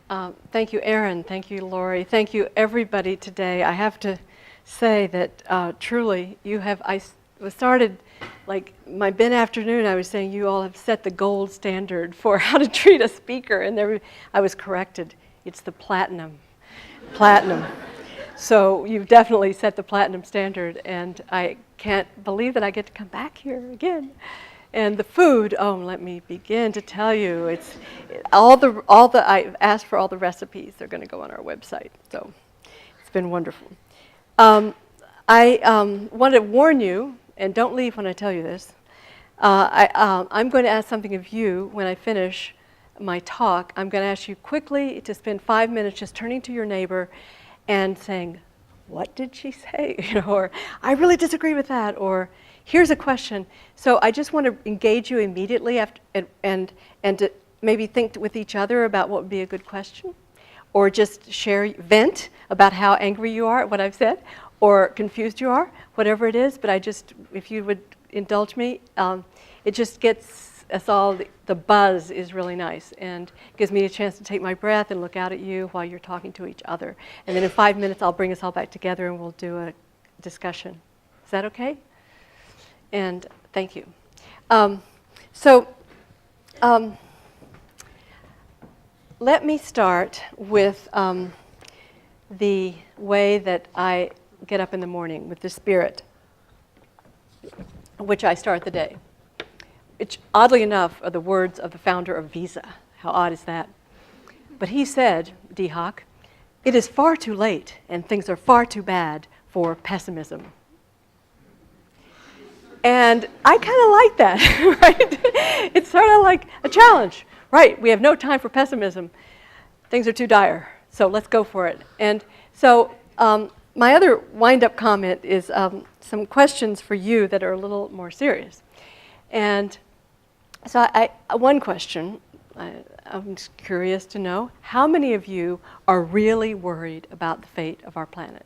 Thank you, Erin. Thank you, Lori. Thank you, everybody today. I have to say that truly you have, started like my mid-afternoon, I was saying you all have set the gold standard for how to treat a speaker, and I was corrected. It's the platinum. So you've definitely set the platinum standard, and I can't believe that I get to come back here again. And the food, let me begin to tell you, it's I've asked for all the recipes. They're going to go on our website. So it's been wonderful. I want to warn you, and don't leave when I tell you this. I'm going to ask something of you when I finish my talk. I'm going to ask you quickly to spend 5 minutes just turning to your neighbor and saying, "What did she say?" Or "I really disagree with that," or "Here's a question." So I just want to engage you immediately after, and to maybe think with each other about what would be a good question, or just vent about how angry you are at what I've said, or confused you are, whatever it is. But if you would indulge me, it just gets us all, the buzz is really nice, and gives me a chance to take my breath and look out at you while you're talking to each other. And then in 5 minutes, I'll bring us all back together and we'll do a discussion. Is that okay? And thank you. Let me start with the way that I get up in the morning, with the spirit, which I start the day. Which, oddly enough, are the words of the founder of Visa. How odd is that? But he said, D. Hock, "It is far too late and things are far too bad for pessimism." And I kind of like that, right? It's sort of like a challenge. Right, we have no time for pessimism. Things are too dire, so let's go for it. And so my other wind-up comment is some questions for you that are a little more serious. And so one question, I'm just curious to know, how many of you are really worried about the fate of our planet?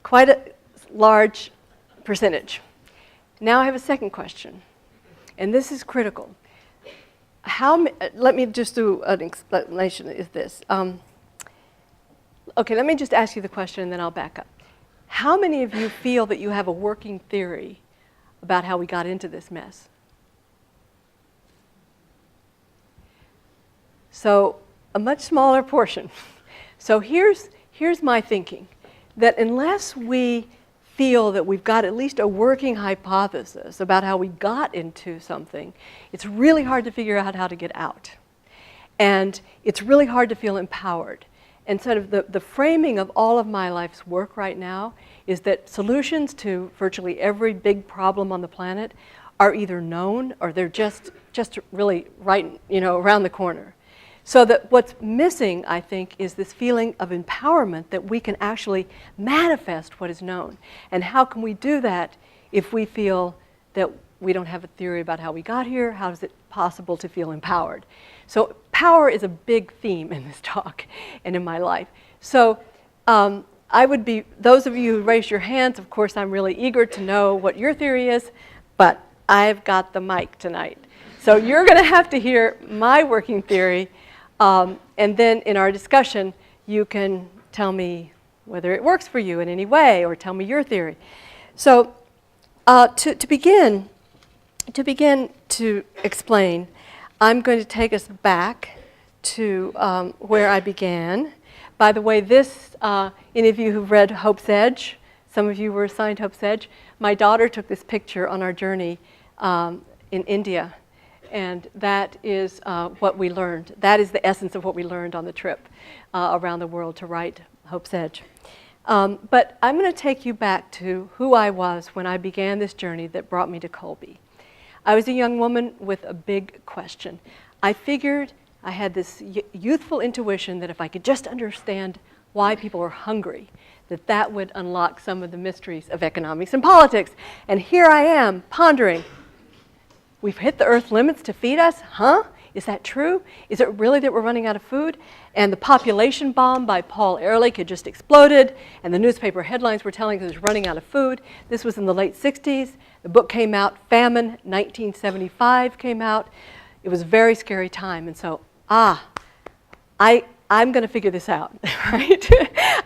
Quite a large percentage. Now I have a second question, and this is critical. Let me just do an explanation is this. Okay, let me just ask you the question and then I'll back up. How many of you feel that you have a working theory about how we got into this mess? So a much smaller portion. So here's my thinking, that unless we feel that we've got at least a working hypothesis about how we got into something, it's really hard to figure out how to get out. And it's really hard to feel empowered. And sort of the framing of all of my life's work right now is that solutions to virtually every big problem on the planet are either known or they're just really right, around the corner. So that what's missing, I think, is this feeling of empowerment that we can actually manifest what is known. And how can we do that if we feel that we don't have a theory about how we got here? How is it possible to feel empowered? So power is a big theme in this talk and in my life. So those of you who raised your hands, of course, I'm really eager to know what your theory is, but I've got the mic tonight. So you're going to have to hear my working theory, and then in our discussion, you can tell me whether it works for you in any way, or tell me your theory. So to begin to explain, I'm going to take us back to where I began. By the way, any of you who've read Hope's Edge, some of you were assigned Hope's Edge. My daughter took this picture on our journey in India, and that is what we learned. That is the essence of what we learned on the trip around the world to write Hope's Edge. But I'm going to take you back to who I was when I began this journey that brought me to Colby. I was a young woman with a big question. I figured I had this youthful intuition that if I could just understand why people are hungry, that would unlock some of the mysteries of economics and politics. And here I am pondering, we've hit the earth limits to feed us, huh? Is that true? Is it really that we're running out of food? And the population bomb by Paul Ehrlich had just exploded, and the newspaper headlines were telling us it was running out of food. This was in the late 60s. The book came out, Famine, 1975 came out. it was a very scary time. And so, I'm going to figure this out, right?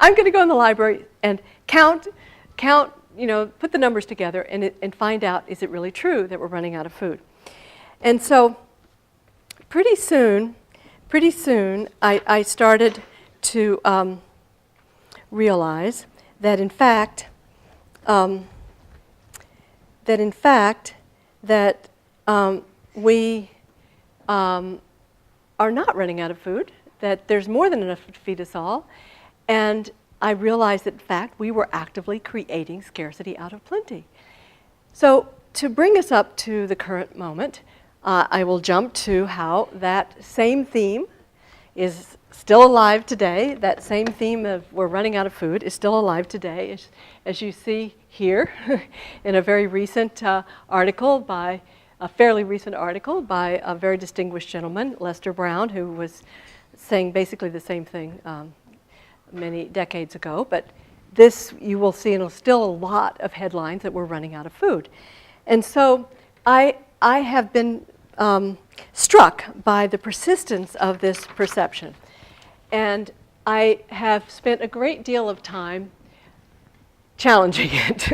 I'm going to go in the library and count, put the numbers together and find out, is it really true that we're running out of food? And so pretty soon, I started to realize that in fact, we are not running out of food, that there's more than enough to feed us all. And I realized that, in fact, we were actively creating scarcity out of plenty. So to bring us up to the current moment, I will jump to how that same theme is still alive today. That same theme of we're running out of food is still alive today, as you see here in a very recent article by a fairly recent article by a very distinguished gentleman, Lester Brown, who was saying basically the same thing many decades ago. But this, you will see, and still a lot of headlines that we're running out of food. And so I have been struck by the persistence of this perception. And I have spent a great deal of time challenging it.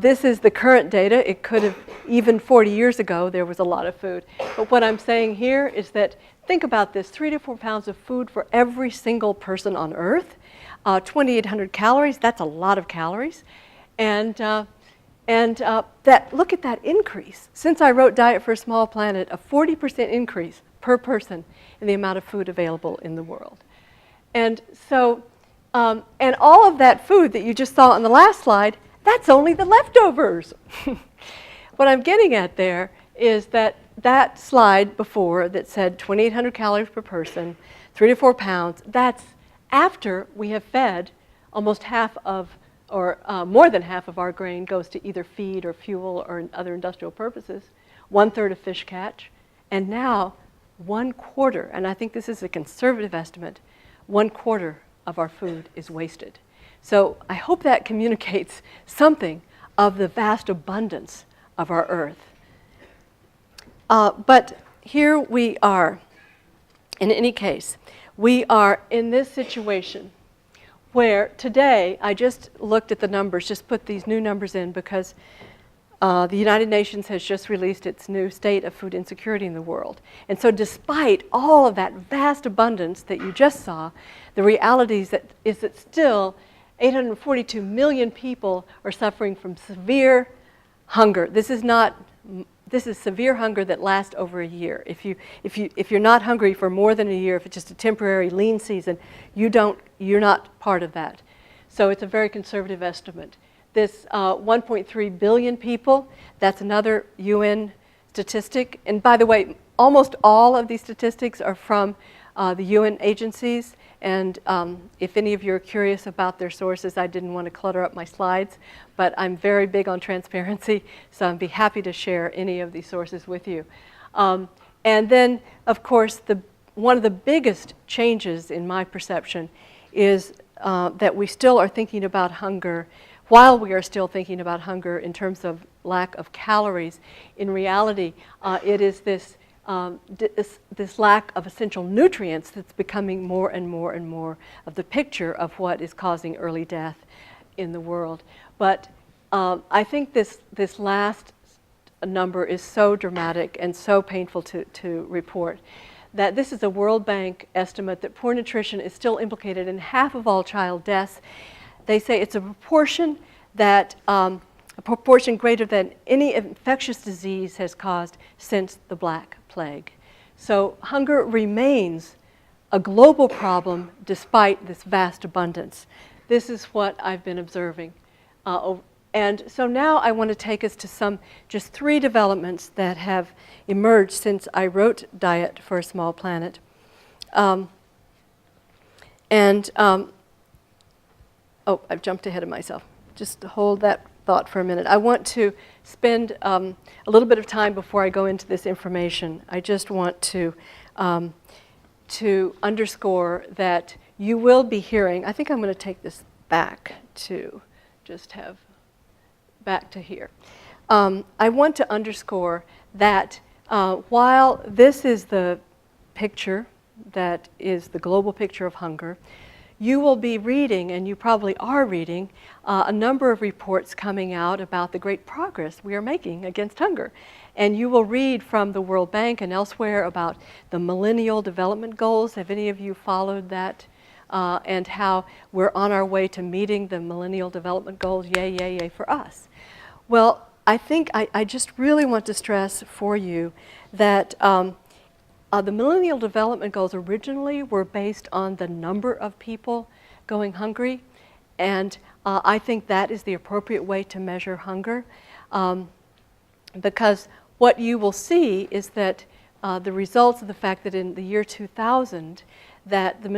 This is the current data. It could have, even 40 years ago, there was a lot of food. But what I'm saying here is that, think about this, 3 to 4 pounds of food for every single person on Earth, 2,800 calories, that's a lot of calories. And look at that increase. Since I wrote Diet for a Small Planet, a 40% increase per person in the amount of food available in the world. And so, and all of that food that you just saw on the last slide, that's only the leftovers. What I'm getting at there is that that slide before that said 2,800 calories per person, 3 to 4 pounds, that's after we have fed almost half of, or more than half of our grain goes to either feed or fuel or other industrial purposes, 1/3 of fish catch, and now 1/4, and I think this is a conservative estimate, 1/4 of our food is wasted. So I hope that communicates something of the vast abundance of our earth. But here we are. In any case, we are in this situation where today, I just looked at the numbers, just put these new numbers in because the United Nations has just released its new state of food insecurity in the world. And so despite all of that vast abundance that you just saw, the reality is that still 842 million people are suffering from severe hunger. This is severe hunger that lasts over a year. If you're not hungry for more than a year, if it's just a temporary lean season, you're not part of that. So it's a very conservative estimate. This 1.3 billion people, that's another UN statistic. And by the way, almost all of these statistics are from the UN agencies. And if any of you are curious about their sources, I didn't want to clutter up my slides, but I'm very big on transparency, so I'd be happy to share any of these sources with you. And then, of course, one of the biggest changes in my perception is that we still are thinking about hunger. While we are still thinking about hunger in terms of lack of calories, in reality, it is this lack of essential nutrients that's becoming more and more and more of the picture of what is causing early death in the world. But I think this last number is so dramatic and so painful to report that this is a World Bank estimate that poor nutrition is still implicated in half of all child deaths. They say it's a proportion greater than any infectious disease has caused since the Black Plague. So hunger remains a global problem despite this vast abundance. This is what I've been observing. And so now I want to take us to just 3 developments that have emerged since I wrote Diet for a Small Planet. Oh, I've jumped ahead of myself. Just hold that thought for a minute. I want to spend a little bit of time before I go into this information. I just want to underscore that you will be hearing, I think I'm going to take this back to just have back to here. I want to underscore that While this is the picture that is the global picture of hunger, you will be reading, and you probably are reading, a number of reports coming out about the great progress we are making against hunger. And you will read from the World Bank and elsewhere about the Millennial Development Goals. Have any of you followed that? And how we're on our way to meeting the Millennial Development Goals, yay, yay, yay for us. Well, I think I just really want to stress for you that the Millennial Development Goals originally were based on the number of people going hungry, and I think that is the appropriate way to measure hunger, because what you will see is that the results of the fact that in the year 2000 that the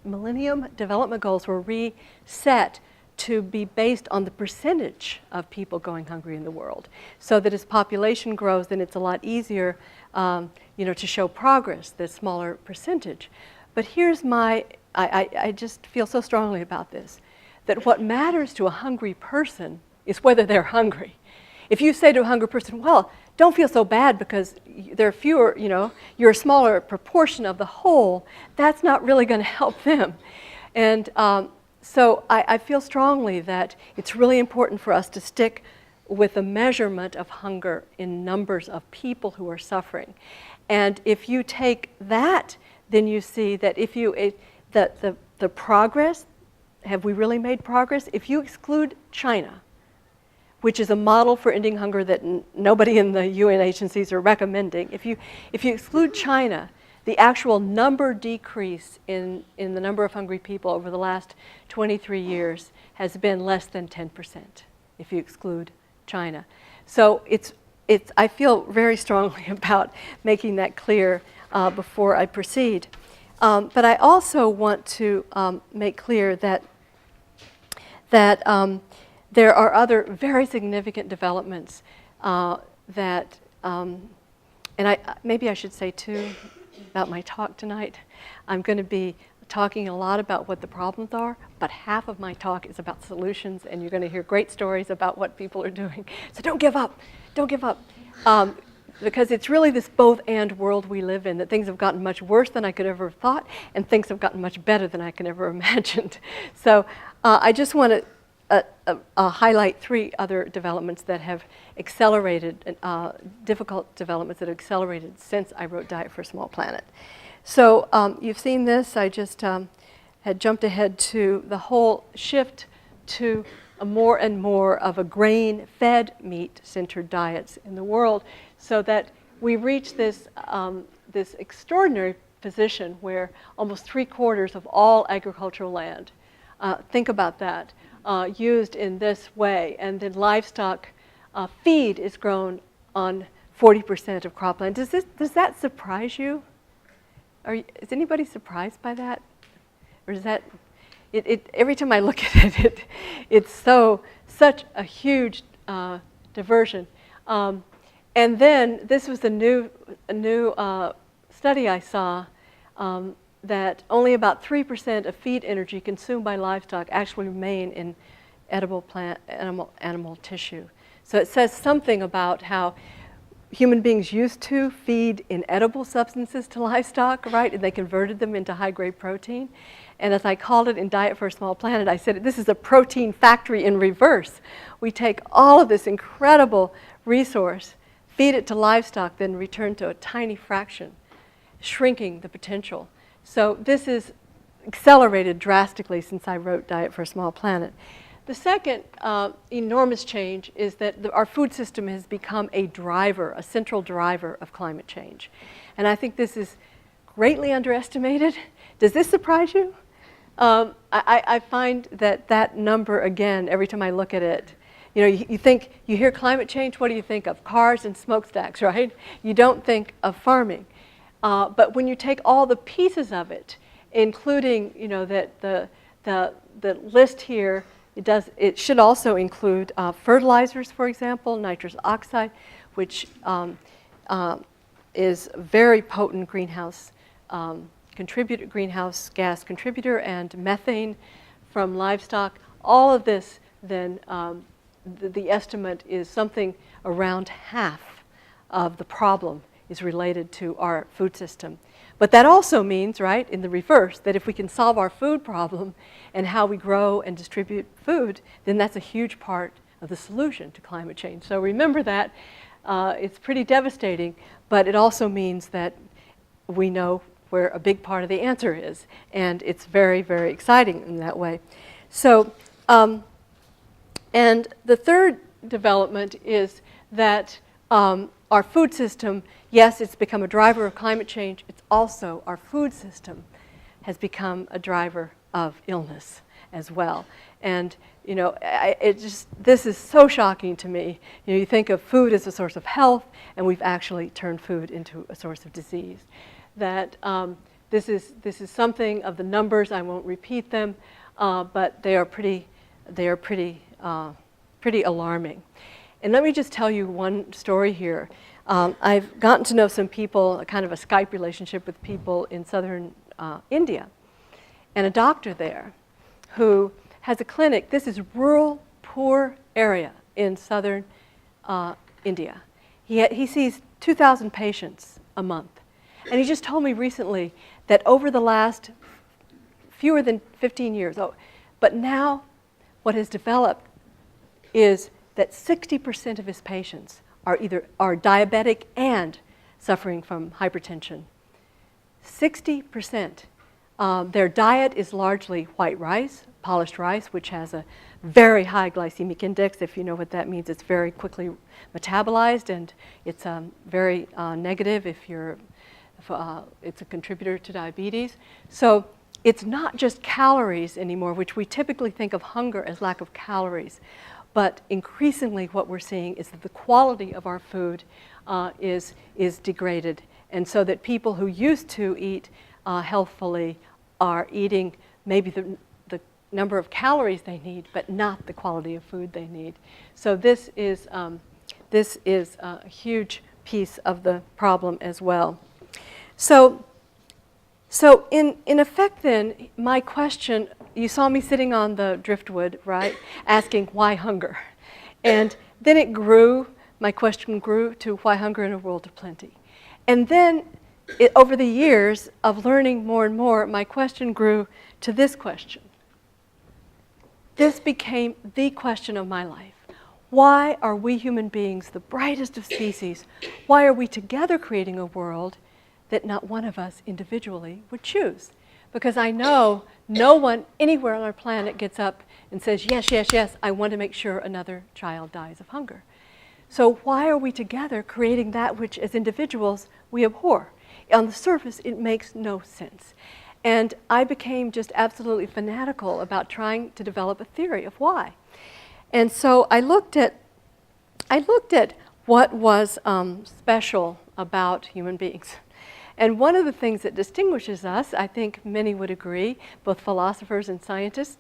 Millennium Development Goals were reset to be based on the percentage of people going hungry in the world, so that as population grows, then it's a lot easier, to show progress, the smaller percentage. But here's I just feel so strongly about this, that what matters to a hungry person is whether they're hungry. If you say to a hungry person, well, don't feel so bad because there are fewer, you're a smaller proportion of the whole, that's not really going to help them. And so I feel strongly that it's really important for us to stick with the measurement of hunger in numbers of people who are suffering. And if you take that, then you see that the progress, have we really made progress? If you exclude China, which is a model for ending hunger that nobody in the UN agencies are recommending, if you exclude China, the actual number decrease in the number of hungry people over the last 23 years has been less than 10%, if you exclude China. So I feel very strongly about making that clear before I proceed. But I also want to make clear that there are other very significant developments that, and maybe I should say too, about my talk tonight. I'm going to be talking a lot about what the problems are, but half of my talk is about solutions, and you're going to hear great stories about what people are doing. So don't give up. Don't give up. Because it's really this both-and world we live in, that things have gotten much worse than I could ever have thought, and things have gotten much better than I could ever imagined. So I just want to highlight three other developments that have accelerated, difficult developments that have accelerated since I wrote Diet for a Small Planet. So you've seen this. I just had jumped ahead to the whole shift to more and more of a grain-fed, meat-centered diets in the world, so that we reach this extraordinary position where almost 3/4 of all agricultural land, think about that, used in this way, and then livestock feed is grown on 40% of cropland. Does that surprise you? Is anybody surprised by that? Or is that every time I look at it, it's such a huge diversion. And then this was a new study I saw, that only about 3% of feed energy consumed by livestock actually remain in edible animal tissue. So it says something about how human beings used to feed inedible substances to livestock, right? And they converted them into high-grade protein. And as I called it in Diet for a Small Planet, I said, this is a protein factory in reverse. We take all of this incredible resource, feed it to livestock, then return to a tiny fraction, shrinking the potential. So this is accelerated drastically since I wrote Diet for a Small Planet. The second enormous change is that our food system has become a central driver of climate change. And I think this is greatly underestimated. Does this surprise you? I find that number, again, every time I look at it, you hear climate change, what do you think of? Cars and smokestacks, right? You don't think of farming. But when you take all the pieces of it, including, that the list here, it should also include fertilizers, for example, nitrous oxide, which is a very potent greenhouse gas contributor, and methane from livestock. All of this, then, the estimate is something around half of the problem is related to our food system. But that also means, right, in the reverse, that if we can solve our food problem and how we grow and distribute food, then that's a huge part of the solution to climate change. So remember that. It's pretty devastating, but it also means that we know where a big part of the answer is, and it's very, very exciting in that way. So, and the third development is that our food system, yes, it's become a driver of climate change. It's also our food system has become a driver of illness as well. And you know, this is so shocking to me. You know, you think of food as a source of health, and we've actually turned food into a source of disease. That this is something of the numbers. I won't repeat them, but they are pretty alarming. And let me just tell you one story here. I've gotten to know some people, kind of a Skype relationship with people in southern India, and a doctor there who has a clinic. This is rural, poor area in southern India. He sees 2,000 patients a month. And he just told me recently that over the last fewer than 15 years, but now what has developed is that 60% of his patients are diabetic and suffering from hypertension. 60%. Their diet is largely white rice, polished rice, which has a very high glycemic index. If you know what that means, it's very quickly metabolized, and it's very negative if it's a contributor to diabetes. So it's not just calories anymore, which we typically think of hunger as lack of calories. But increasingly what we're seeing is that the quality of our food is degraded. And so that people who used to eat healthfully are eating maybe the number of calories they need, but not the quality of food they need. So this is a huge piece of the problem as well. So in effect then, my question, you saw me sitting on the driftwood, right, asking why hunger? And then it grew, my question grew to why hunger in a world of plenty? And then over the years of learning more and more, my question grew to this question. This became the question of my life. Why are we human beings, the brightest of species, why are we together creating a world that not one of us individually would choose? Because I know no one anywhere on our planet gets up and says, yes, yes, yes, I want to make sure another child dies of hunger. So why are we together creating that which as individuals we abhor? On the surface, it makes no sense. And I became just absolutely fanatical about trying to develop a theory of why. And so I looked at what was special about human beings. And one of the things that distinguishes us, I think many would agree, both philosophers and scientists,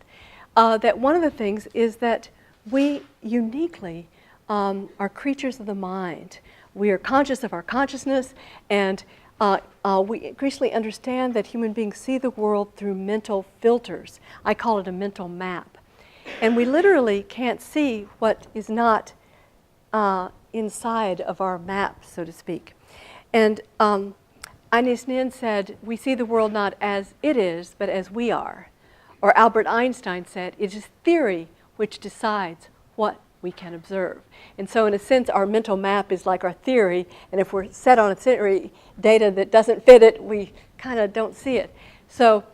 that one of the things is that we uniquely are creatures of the mind. We are conscious of our consciousness, and we increasingly understand that human beings see the world through mental filters. I call it a mental map. And we literally can't see what is not inside of our map, so to speak. And Ines Nin said, we see the world not as it is, but as we are. Or Albert Einstein said, it is theory which decides what we can observe. And so in a sense, our mental map is like our theory, and if we're set on a theory data that doesn't fit it, we kind of don't see it. So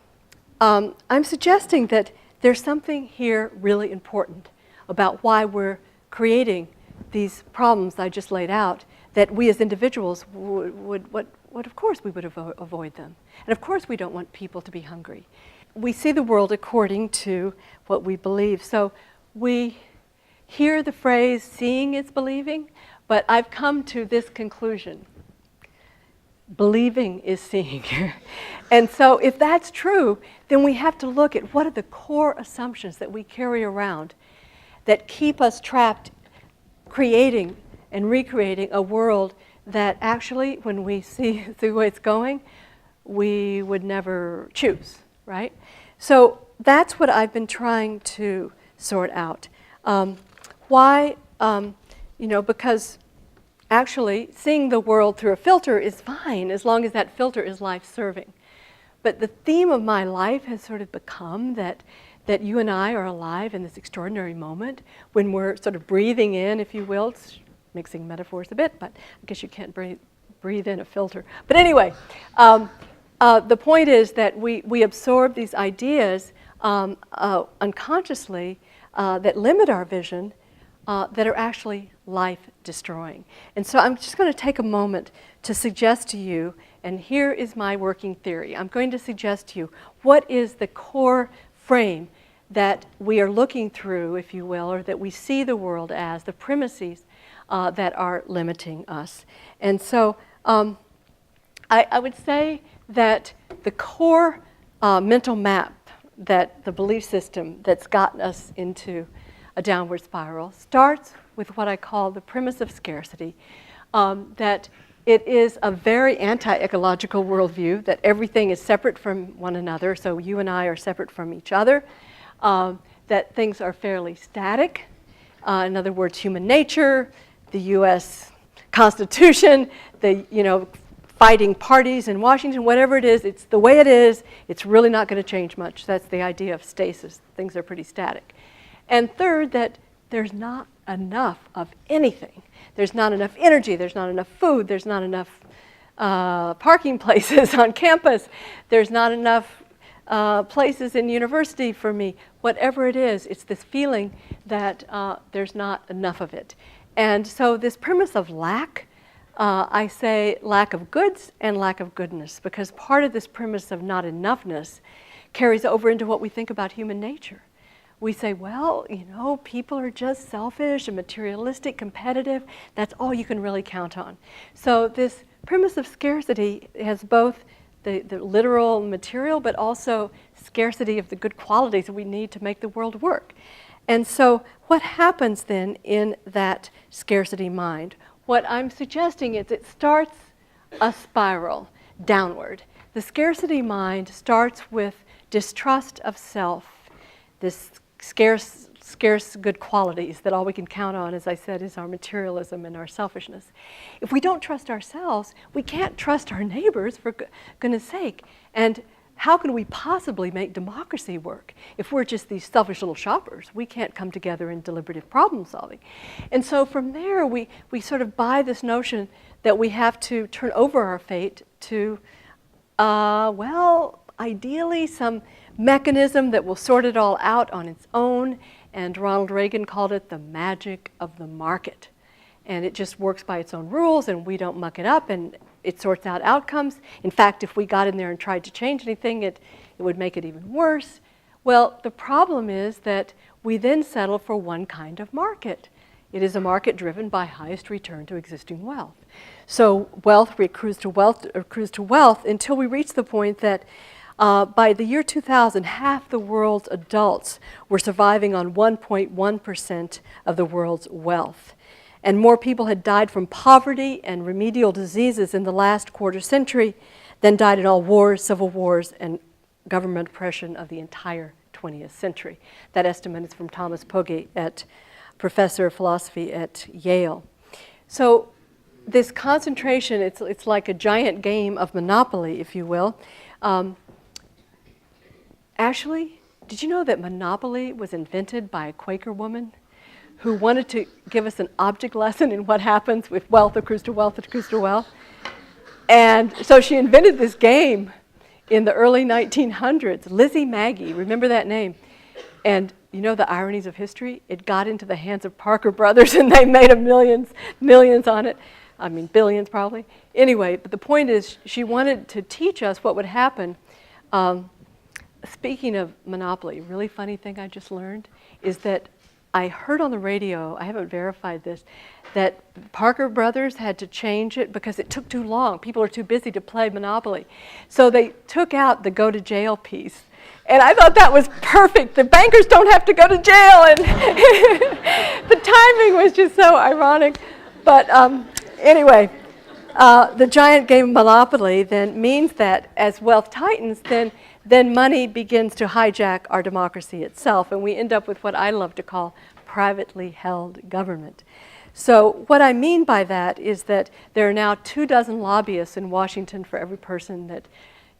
I'm suggesting that there's something here really important about why we're creating these problems I just laid out, that we as individuals would of course we would avoid them. And of course we don't want people to be hungry. We see the world according to what we believe. So we hear the phrase, seeing is believing, but I've come to this conclusion. Believing is seeing. And so if that's true, then we have to look at what are the core assumptions that we carry around that keep us trapped creating and recreating a world that actually, when we see the way it's going, we would never choose, right? So that's what I've been trying to sort out. Why, because actually, seeing the world through a filter is fine as long as that filter is life-serving. But the theme of my life has sort of become that you and I are alive in this extraordinary moment when we're sort of breathing in, if you will. It's mixing metaphors a bit, but I guess you can't breathe in a filter. But anyway, the point is that we absorb these ideas unconsciously that limit our vision that are actually life-destroying. And so I'm just going to take a moment to suggest to you, and here is my working theory. I'm going to suggest to you what is the core frame that we are looking through, if you will, or that we see the world as, the premises that are limiting us. And so I would say that the core mental map, that the belief system that's gotten us into a downward spiral, starts with what I call the premise of scarcity, that it is a very anti-ecological worldview, that everything is separate from one another, so you and I are separate from each other, that things are fairly static. In other words, human nature, the U.S. Constitution, the fighting parties in Washington, whatever it is, it's the way it is. It's really not going to change much. That's the idea of stasis. Things are pretty static. And third, that there's not enough of anything. There's not enough energy. There's not enough food. There's not enough parking places on campus. There's not enough places in university for me. Whatever it is, it's this feeling that there's not enough of it. And so this premise of lack, I say lack of goods and lack of goodness, because part of this premise of not enoughness carries over into what we think about human nature. We say, well, people are just selfish and materialistic, competitive. That's all you can really count on. So this premise of scarcity has both the literal material, but also scarcity of the good qualities that we need to make the world work. And so what happens then in that scarcity mind? What I'm suggesting is it starts a spiral downward. The scarcity mind starts with distrust of self, this scarce good qualities that all we can count on, as I said, is our materialism and our selfishness. If we don't trust ourselves, we can't trust our neighbors, for goodness sake. And how can we possibly make democracy work if we're just these selfish little shoppers? We can't come together in deliberative problem solving. And so from there, we sort of buy this notion that we have to turn over our fate to, well, ideally some mechanism that will sort it all out on its own. And Ronald Reagan called it the magic of the market. And it just works by its own rules, and we don't muck it up, and it sorts out outcomes. In fact, if we got in there and tried to change anything, it would make it even worse. Well, the problem is that we then settle for one kind of market. It is a market driven by highest return to existing wealth. So wealth accrues to wealth until we reach the point that by the year 2000, half the world's adults were surviving on 1.1% of the world's wealth. And more people had died from poverty and remedial diseases in the last quarter century than died in all wars, civil wars, and government oppression of the entire 20th century. That estimate is from Thomas Pogge, professor of philosophy at Yale. So this concentration, it's like a giant game of Monopoly, if you will. Actually, did you know that Monopoly was invented by a Quaker woman who wanted to give us an object lesson in what happens with wealth accrues to wealth accrues to wealth? And so she invented this game in the early 1900s. Lizzie Magie, remember that name? And you know the ironies of history? It got into the hands of Parker Brothers and they made millions on it. I mean, billions probably. Anyway, but the point is she wanted to teach us what would happen. Speaking of Monopoly, really funny thing I just learned is that I heard on the radio, I haven't verified this, that Parker Brothers had to change it because it took too long. People are too busy to play Monopoly. So they took out the go to jail piece. And I thought that was perfect. The bankers don't have to go to jail. And the timing was just so ironic. But anyway, the giant game of Monopoly then means that as wealth tightens, then money begins to hijack our democracy itself, and we end up with what I love to call privately held government. So what I mean by that is that there are now 24 lobbyists in Washington for every person that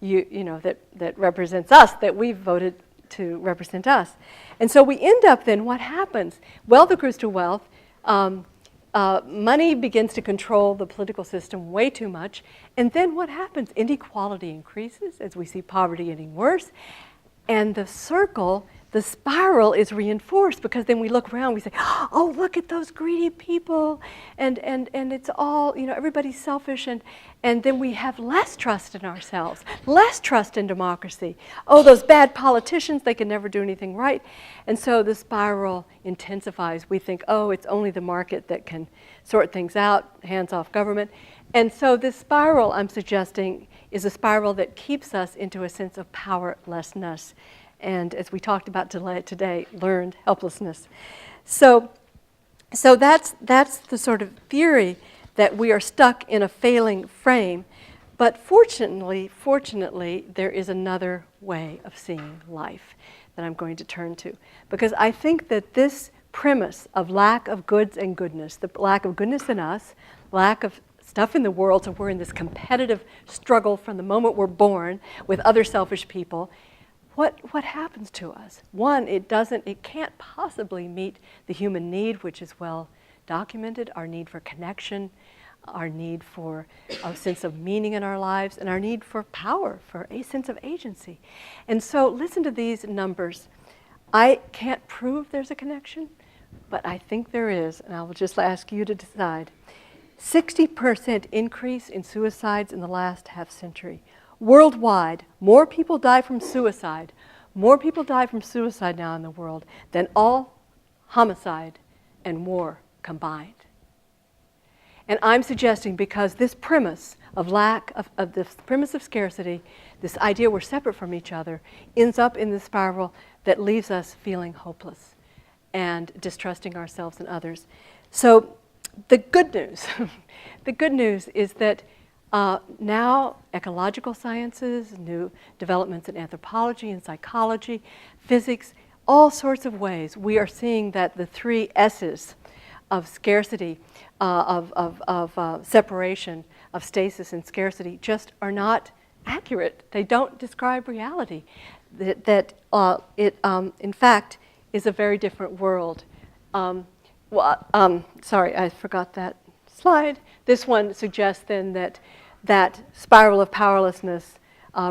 that represents us, that we've voted to represent us. And so we end up then, what happens? Wealth accrues to wealth. Money begins to control the political system way too much. And then what happens? Inequality increases as we see poverty getting worse. And the circle, the spiral is reinforced, because then we look around, we say, oh, look at those greedy people, and it's all, everybody's selfish, and then we have less trust in ourselves, less trust in democracy. Oh, those bad politicians, they can never do anything right. And so the spiral intensifies. We think, oh, it's only the market that can sort things out, hands off government. And so this spiral, I'm suggesting, is a spiral that keeps us into a sense of powerlessness. And as we talked about today, learned helplessness. So that's the sort of theory, that we are stuck in a failing frame. But fortunately, there is another way of seeing life that I'm going to turn to. Because I think that this premise of lack of goods and goodness, the lack of goodness in us, lack of stuff in the world, so we're in this competitive struggle from the moment we're born with other selfish people. What happens to us? One, it can't possibly meet the human need, which is well documented, our need for connection, our need for a sense of meaning in our lives, and our need for power, for a sense of agency. And so listen to these numbers. I can't prove there's a connection, but I think there is, and I will just ask you to decide. 60% increase in suicides in the last half century. Worldwide, more people die from suicide now in the world than all homicide and war combined. And I'm suggesting, because this premise of this premise of scarcity, this idea we're separate from each other, ends up in the spiral that leaves us feeling hopeless and distrusting ourselves and others. So the good news is that now ecological sciences, new developments in anthropology and psychology, physics, all sorts of ways, we are seeing that the 3 S's of scarcity, of separation, of stasis and scarcity, just are not accurate. They don't describe reality. That it, in fact, is a very different world. Sorry, I forgot that slide. This one suggests then that spiral of powerlessness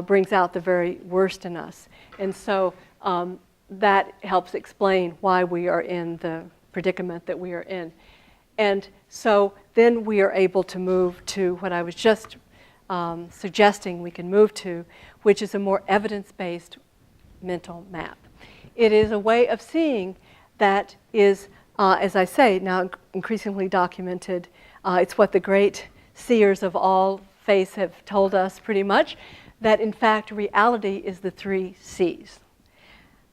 brings out the very worst in us. And so that helps explain why we are in the predicament that we are in. And so then we are able to move to what I was just suggesting we can move to, which is a more evidence-based mental map. It is a way of seeing that is, as I say, now increasingly documented. It's what the great seers of all faiths have told us pretty much, that in fact reality is the 3 C's.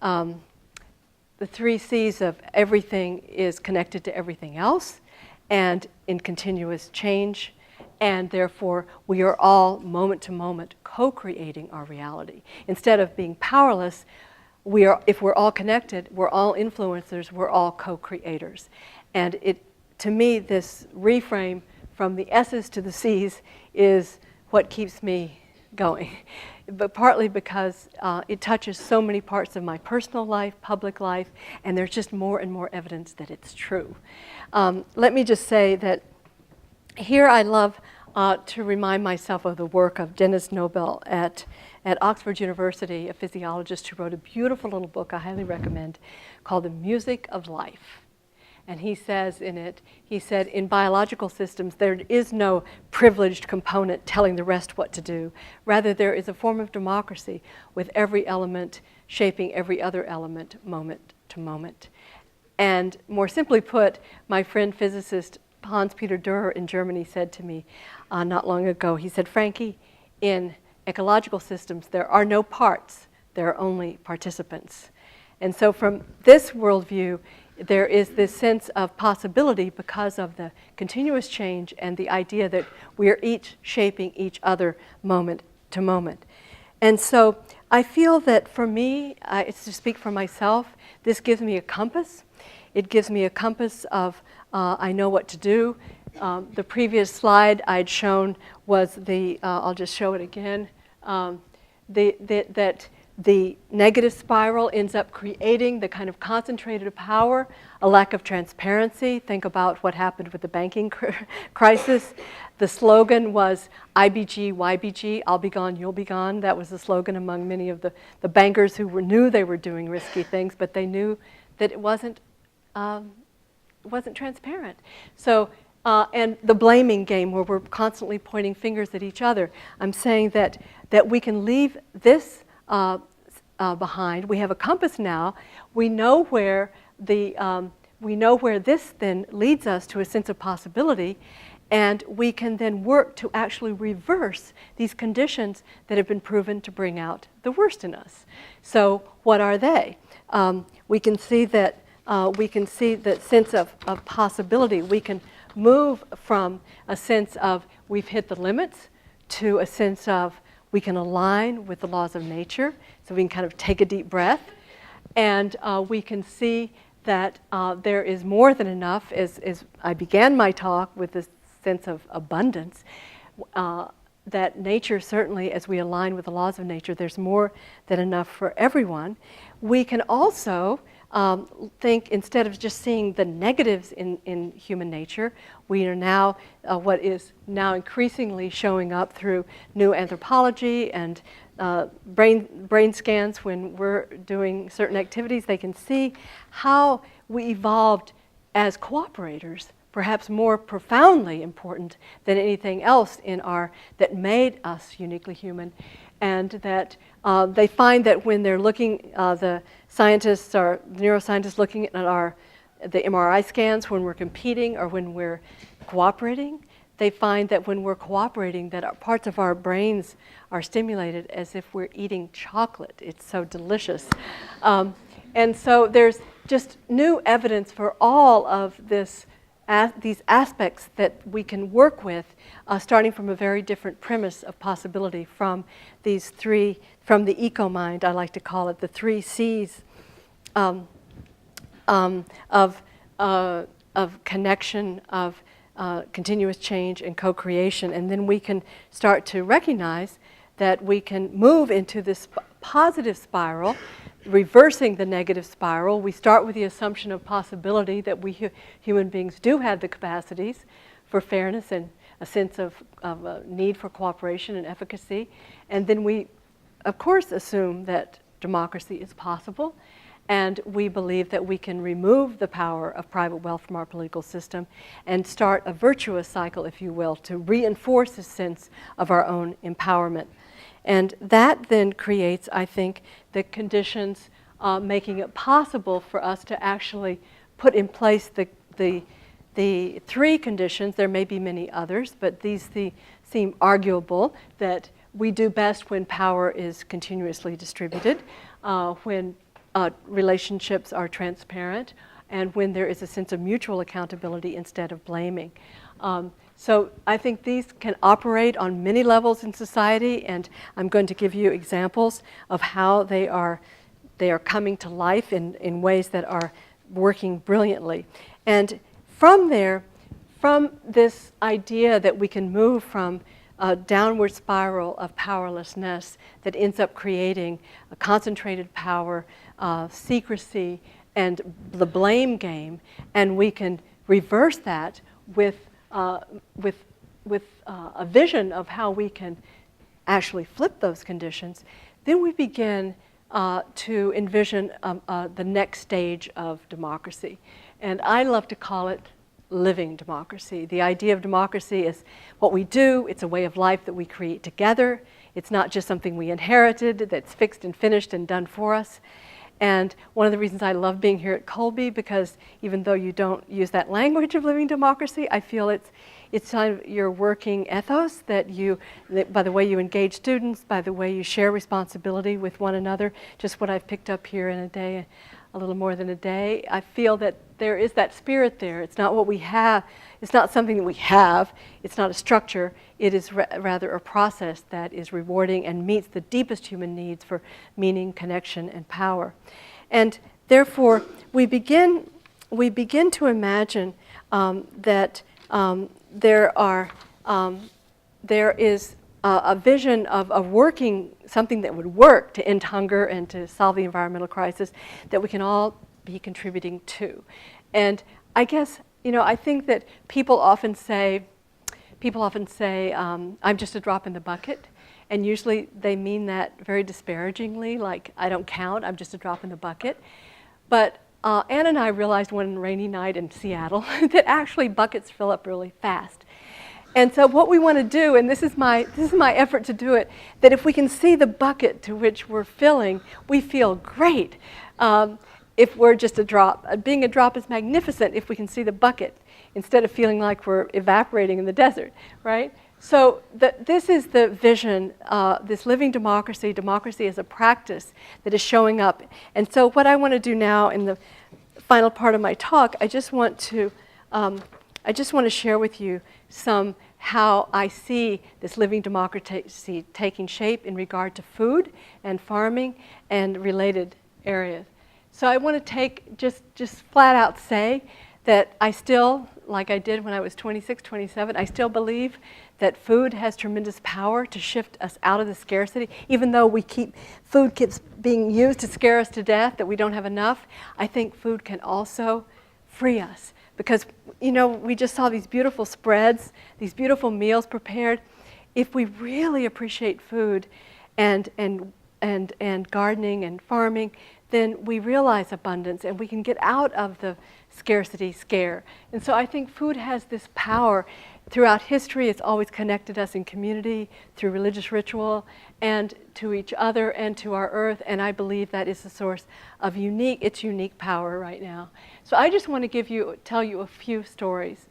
The 3 C's of everything is connected to everything else and in continuous change, and therefore we are all moment to moment co-creating our reality. Instead of being powerless, if we're all connected, we're all influencers, we're all co-creators. And to me, this reframe from the S's to the C's is what keeps me going. But partly because it touches so many parts of my personal life, public life, and there's just more and more evidence that it's true. Let me just say that here I love to remind myself of the work of Dennis Nobel at Oxford University, a physiologist who wrote a beautiful little book I highly recommend called The Music of Life. And he says in it, he said, in biological systems, there is no privileged component telling the rest what to do. Rather, there is a form of democracy with every element shaping every other element moment to moment. And more simply put, my friend physicist Hans-Peter Dürer in Germany said to me not long ago, he said, Frankie, in ecological systems, there are no parts, there are only participants. And so from this worldview, there is this sense of possibility because of the continuous change and the idea that we are each shaping each other moment to moment. And so I feel that for me, it's to speak for myself, this gives me a compass. It gives me a compass of I know what to do. The previous slide I'd shown was I'll just show it again, that the negative spiral ends up creating the kind of concentrated power, a lack of transparency. Think about what happened with the banking crisis. The slogan was IBG, YBG, I'll be gone, you'll be gone. That was the slogan among many of the bankers who knew they were doing risky things, but they knew that it wasn't transparent. So, and the blaming game where we're constantly pointing fingers at each other. I'm saying that we can leave this behind. We have a compass now. We know where this then leads us to a sense of possibility, and we can then work to actually reverse these conditions that have been proven to bring out the worst in us. So what are they? We can see that sense of possibility. We can move from a sense of we've hit the limits to a sense of we can align with the laws of nature. So we can kind of take a deep breath, and we can see that there is more than enough. As I began my talk with this sense of abundance, that nature certainly, as we align with the laws of nature, there's more than enough for everyone. We can also think, instead of just seeing the negatives in human nature, we are now, what is now increasingly showing up through new anthropology and brain scans when we're doing certain activities, they can see how we evolved as cooperators, perhaps more profoundly important than anything else that made us uniquely human. And that they find that when they're looking, the scientists or neuroscientists looking at the MRI scans when we're competing or when we're cooperating, they find that when we're cooperating, that parts of our brains are stimulated as if we're eating chocolate. It's so delicious. And so there's just new evidence for all of these aspects that we can work with, starting from a very different premise of possibility from these three, from the eco-mind, I like to call it, the 3 C's of connection, of continuous change and co-creation. And then we can start to recognize that we can move into this positive spiral, reversing the negative spiral. We start with the assumption of possibility that we human beings do have the capacities for fairness and a sense of a need for cooperation and efficacy. And then we, of course, assume that democracy is possible. And we believe that we can remove the power of private wealth from our political system and start a virtuous cycle, if you will, to reinforce a sense of our own empowerment. And that then creates, I think, the conditions making it possible for us to actually put in place the 3 conditions. There may be many others, but these seem arguable, that we do best when power is continuously distributed, when relationships are transparent, and when there is a sense of mutual accountability instead of blaming. So I think these can operate on many levels in society, and I'm going to give you examples of how they are coming to life in ways that are working brilliantly. And from this idea that we can move from a downward spiral of powerlessness that ends up creating a concentrated power, secrecy, and the blame game, and we can reverse that with a vision of how we can actually flip those conditions, then we begin to envision the next stage of democracy. And I love to call it living democracy. The idea of democracy is what we do. It's a way of life that we create together. It's not just something we inherited that's fixed and finished and done for us. And one of the reasons I love being here at Colby, because even though you don't use that language of living democracy, I feel it's kind of your working ethos, that by the way you engage students, by the way you share responsibility with one another, just what I've picked up here in a day, a little more than a day. I feel that there is that spirit there. It's not what we have. It's not something that we have. It's not a structure. It is rather a process that is rewarding and meets the deepest human needs for meaning, connection, and power. And therefore, we begin to imagine that there is a vision of working something that would work to end hunger and to solve the environmental crisis that we can all be contributing to. And I guess, I think that people often say, I'm just a drop in the bucket. And usually they mean that very disparagingly, like, I don't count, I'm just a drop in the bucket. But Ann and I realized one rainy night in Seattle that actually buckets fill up really fast. And so what we want to do, and this is my effort to do it, that if we can see the bucket to which we're filling, we feel great. If we're just a drop. Being a drop is magnificent if we can see the bucket instead of feeling like we're evaporating in the desert, right? So this is the vision, this living democracy as a practice that is showing up. And so what I want to do now in the final part of my talk, I just want to share with you how I see this living democracy taking shape in regard to food and farming and related areas. So I want to just flat out say that I still, like I did when I was 26, 27, I still believe that food has tremendous power to shift us out of the scarcity. Even though food keeps being used to scare us to death, that we don't have enough, I think food can also free us. Because, we just saw these beautiful spreads, these beautiful meals prepared. If we really appreciate food and gardening and farming, then we realize abundance and we can get out of the scarcity scare. And so I think food has this power. Throughout history, it's always connected us in community, through religious ritual, and to each other and to our earth, and I believe that is the source of its unique power right now. So I just want to tell you a few stories.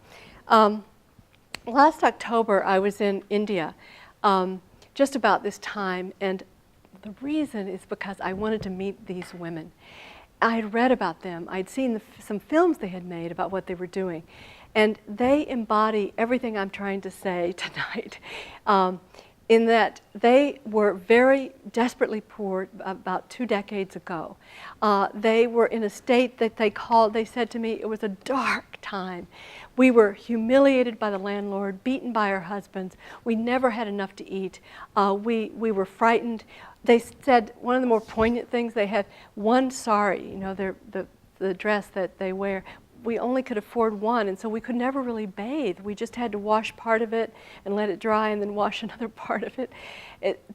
Last October, I was in India, just about this time, and the reason is because I wanted to meet these women. I had read about them. I'd seen some films they had made about what they were doing. And they embody everything I'm trying to say tonight, in that they were very desperately poor about 2 decades ago. They were in a state that they said to me, it was a dark time. We were humiliated by the landlord, beaten by our husbands. We never had enough to eat. We were frightened. They said one of the more poignant things, they had one sari, the dress that they wear. We only could afford one, and so we could never really bathe. We just had to wash part of it and let it dry and then wash another part of it.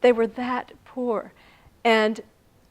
They were that poor. And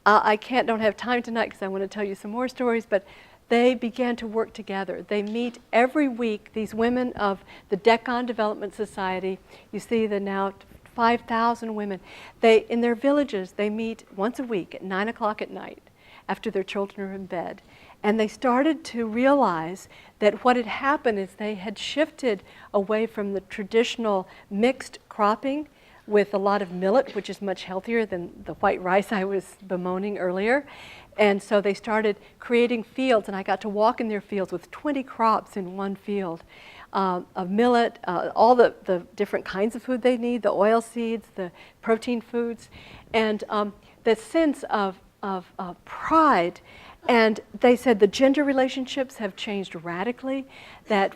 I don't have time tonight because I want to tell you some more stories, but they began to work together. They meet every week, these women of the Deccan Development Society. You see the now 5,000 women. In their villages, they meet once a week at 9 o'clock at night after their children are in bed. And they started to realize that what had happened is they had shifted away from the traditional mixed cropping with a lot of millet, which is much healthier than the white rice I was bemoaning earlier. And so they started creating fields, and I got to walk in their fields with 20 crops in one field of millet, all the different kinds of food they need, the oil seeds, the protein foods, and the sense of pride. And they said the gender relationships have changed radically, that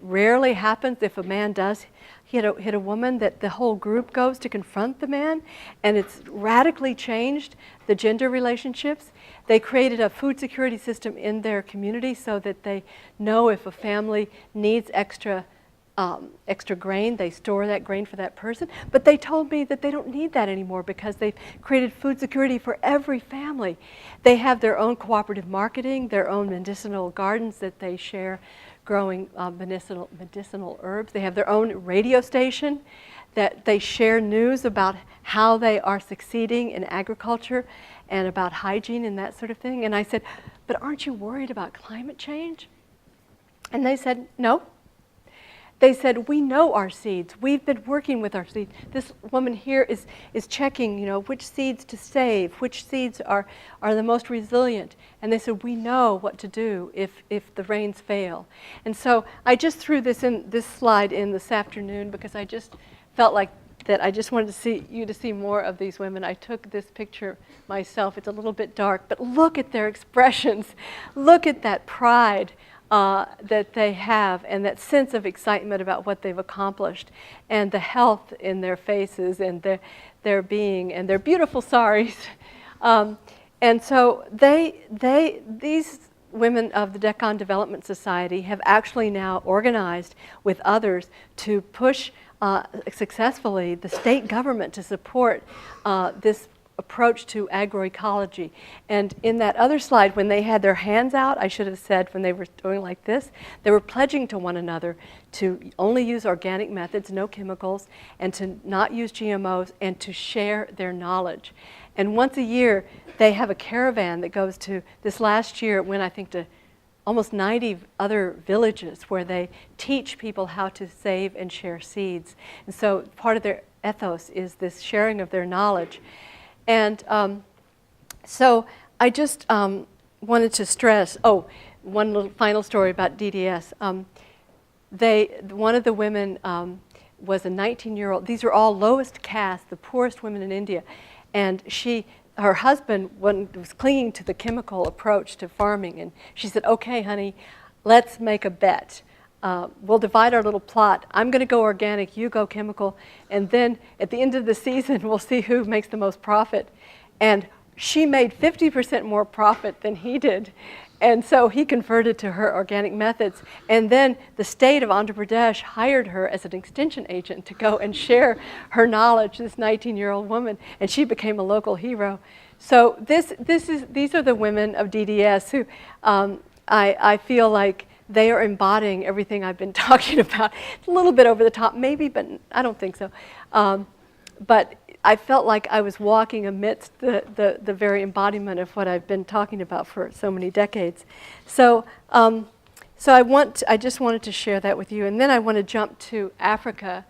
rarely happens if a man does hit a woman, that the whole group goes to confront the man, and it's radically changed the gender relationships. They created a food security system in their community so that they know if a family needs extra grain, they store that grain for that person. But they told me that they don't need that anymore because they've created food security for every family. They have their own cooperative marketing, their own medicinal gardens that they share, growing medicinal herbs. They have their own radio station that they share news about how they are succeeding in agriculture and about hygiene and that sort of thing. And I said, but aren't you worried about climate change? And they said, no. They said, we know our seeds. We've been working with our seeds. This woman here is checking, which seeds to save, which seeds are the most resilient. And they said, we know what to do if the rains fail. And so I just threw this slide in this afternoon because I just felt like that I just wanted you to see more of these women. I took this picture myself. It's a little bit dark, but look at their expressions. Look at that pride. that they have, and that sense of excitement about what they've accomplished, and the health in their faces, and their being, and their beautiful saris. And so these women of the Deccan Development Society have actually now organized with others to push successfully the state government to support this approach to agroecology. And in that other slide, when they had their hands out, I should have said when they were doing like this, they were pledging to one another to only use organic methods, no chemicals, and to not use GMOs, and to share their knowledge. And once a year, they have a caravan that goes to, this last year it went, I think, to almost 90 other villages where they teach people how to save and share seeds. And so part of their ethos is this sharing of their knowledge. And so I just wanted to stress, one little final story about DDS. One of the women was a 19-year-old, these are all lowest caste, the poorest women in India. And her husband was clinging to the chemical approach to farming. And she said, okay, honey, let's make a bet. We'll divide our little plot. I'm going to go organic, you go chemical, and then at the end of the season, we'll see who makes the most profit. And she made 50% more profit than he did. And so he converted to her organic methods. And then the state of Andhra Pradesh hired her as an extension agent to go and share her knowledge, this 19-year-old woman, and she became a local hero. So these are the women of DDS who I feel like they are embodying everything I've been talking about. It's a little bit over the top, maybe, but I don't think so. But I felt like I was walking amidst the very embodiment of what I've been talking about for so many decades. So, I just wanted to share that with you. And then I want to jump to Africa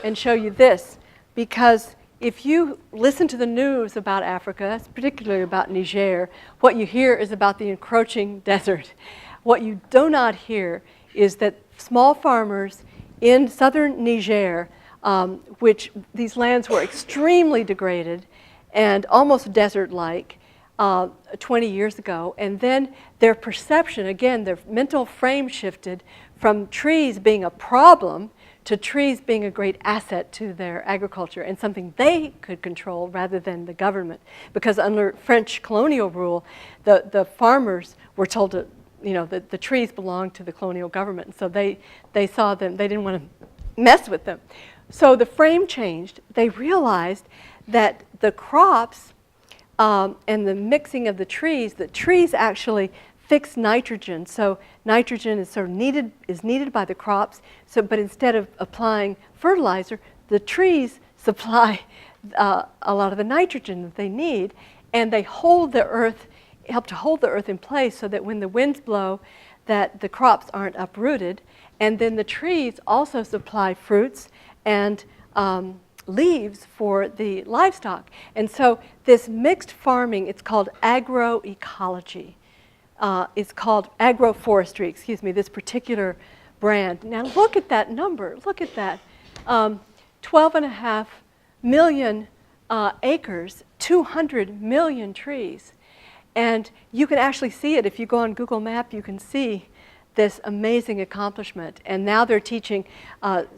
and show you this. Because if you listen to the news about Africa, particularly about Niger, what you hear is about the encroaching desert. What you do not hear is that small farmers in southern Niger, which these lands were extremely degraded and almost desert-like 20 years ago, and then their perception, again, their mental frame shifted from trees being a problem to trees being a great asset to their agriculture and something they could control rather than the government. Because under French colonial rule, the farmers were told to, the trees belonged to the colonial government. So they saw them, they didn't want to mess with them. So the frame changed. They realized that the crops and the mixing of the trees actually fix nitrogen. So nitrogen is sort of needed by the crops. So, but instead of applying fertilizer, the trees supply a lot of the nitrogen that they need, and they hold the earth, help to hold the earth in place so that when the winds blow, that the crops aren't uprooted. And then the trees also supply fruits and leaves for the livestock. And so this mixed farming, it's called agroecology. It's called agroforestry, excuse me, this particular brand. Now look at that number, look at that. 12.5 million acres, 200 million trees. And you can actually see it. If you go on Google Map, you can see this amazing accomplishment. And now they're teaching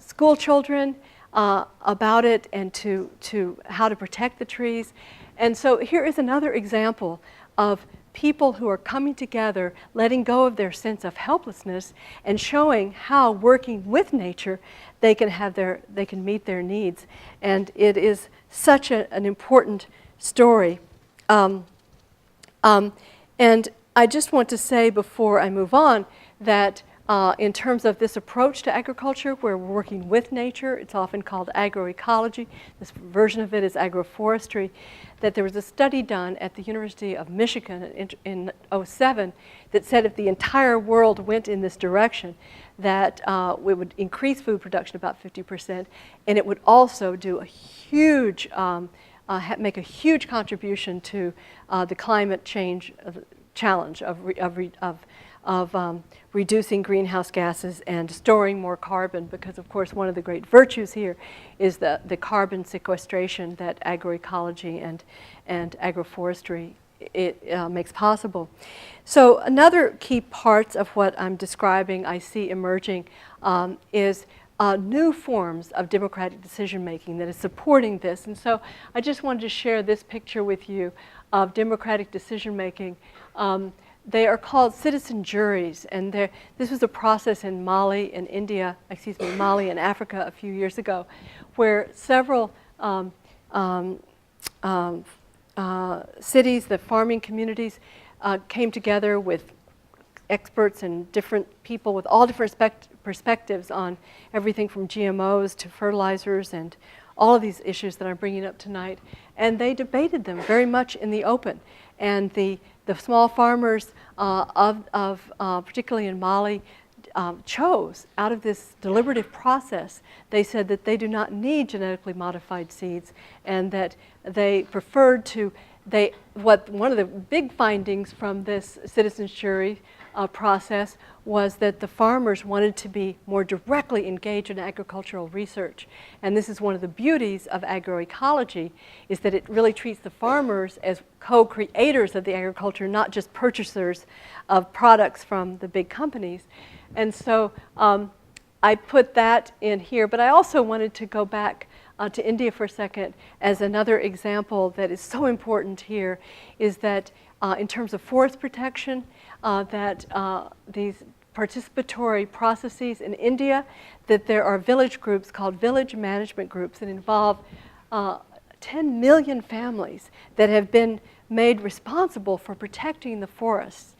school children about it and to how to protect the trees. And so here is another example of people who are coming together, letting go of their sense of helplessness and showing how working with nature they can meet their needs. And it is such an important story. And I just want to say before I move on that in terms of this approach to agriculture, where we're working with nature, it's often called agroecology. This version of it is agroforestry. That there was a study done at the University of Michigan in 2007 that said if the entire world went in this direction, that it would increase food production about 50%, and it would also do a huge, make a huge contribution to the climate change challenge of reducing greenhouse gases and storing more carbon, because of course one of the great virtues here is the carbon sequestration that agroecology and agroforestry it makes possible. So another key parts of what I'm describing I see emerging is new forms of democratic decision making that is supporting this. And so I just wanted to share this picture with you of democratic decision making. They are called citizen juries, and this was a process in Mali and India, excuse me, Mali and Africa a few years ago, where several cities, the farming communities, came together with experts and different people with all different perspectives on everything from GMOs to fertilizers and all of these issues that I'm bringing up tonight. And they debated them very much in the open. And the small farmers particularly in Mali, chose out of this deliberative process. They said that they do not need genetically modified seeds, and that they preferred to. One of the big findings from this citizens' jury process was that the farmers wanted to be more directly engaged in agricultural research. And this is one of the beauties of agroecology, is that it really treats the farmers as co-creators of the agriculture, not just purchasers of products from the big companies. And so I put that in here, but I also wanted to go back to India for a second as another example that is so important here, is that in terms of forest protection, that these participatory processes in India, that there are village groups called village management groups that involve 10 million families that have been made responsible for protecting the forests.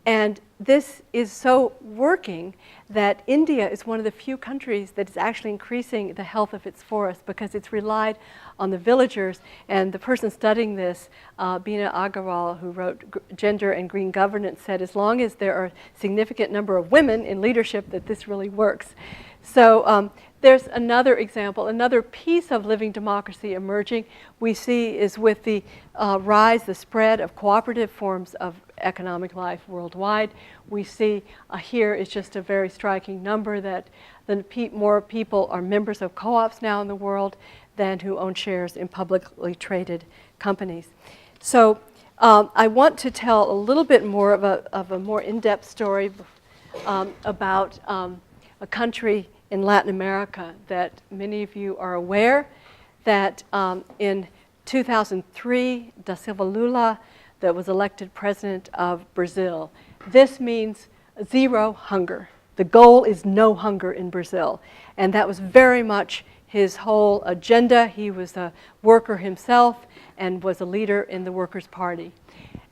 And this is so working that India is one of the few countries that is actually increasing the health of its forests, because it's relied on the villagers. And the person studying this, Beena Agarwal, who wrote Gender and Green Governance, said as long as there are a significant number of women in leadership, that this really works. So there's another example, another piece of living democracy emerging we see is with the rise, the spread of cooperative forms of economic life worldwide. We see here is just a very striking number that more people are members of co-ops now in the world than who own shares in publicly traded companies. So I want to tell a little bit more of a more in-depth story about a country in Latin America that many of you are aware that in 2003, Da Silva Lula, that was elected president of Brazil. This means zero hunger. The goal is no hunger in Brazil. And that was very much his whole agenda. He was a worker himself and was a leader in the Workers' Party.